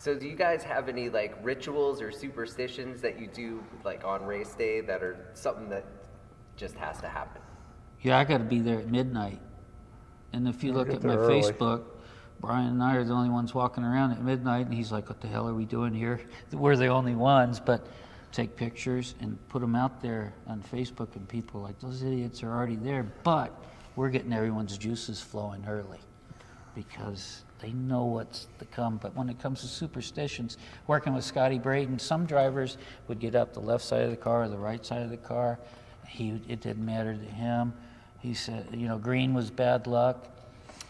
So do you guys have any like rituals or superstitions that you do like on race day that are something that just has to happen? Yeah, I got to be there at midnight. And if you look get at there my early. Facebook, Brian and I are the only ones walking around at midnight, and he's like, "What the hell are we doing here?" We're the only ones, but take pictures and put them out there on Facebook, and people are like, "Those idiots are already there." But we're getting everyone's juices flowing early because they know what's to come. But when it comes to superstitions, working with Scotty Braden, some drivers would get up the left side of the car or the right side of the car. It didn't matter to him. He said, green was bad luck.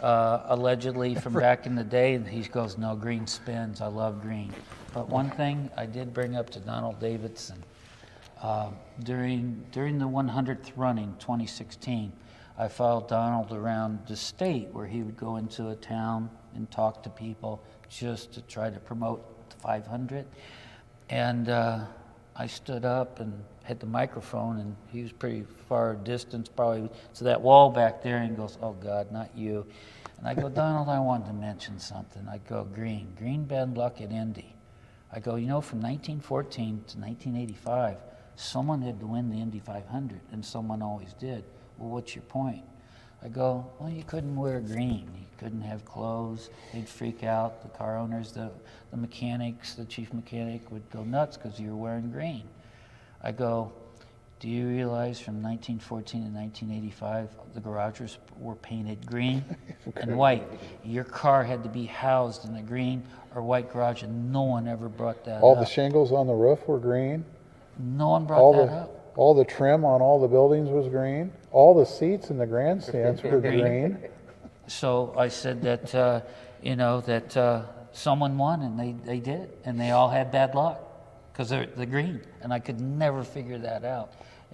Allegedly from back in the day, and he goes, "No, green spins. I love green." But one thing I did bring up to Donald Davidson, during the 100th running, 2016, I followed Donald around the state where he would go into a town and talk to people just to try to promote the 500. And I stood up and had the microphone, and he was pretty far distance, probably to that wall back there, and he goes, "Oh God, not you." And I go, "Donald, I wanted to mention something." I go, green bad luck at Indy. I go, from 1914 to 1985, someone had to win the Indy 500, and someone always did. Well, what's your point? I go, "Well, you couldn't wear green. You couldn't have clothes. They'd freak out. The car owners, the mechanics, the chief mechanic would go nuts because you were wearing green." I go, "Do you realize from 1914 to 1985, the garages were painted green and white? Your car had to be housed in a green or white garage, and no one ever brought that All up. the shingles on the roof were green. No one brought that up. All the trim on all the buildings was green. All the seats in the grandstands were green. So I said that, someone won, and they did, and they all had bad luck because they're green, and I could never figure that out.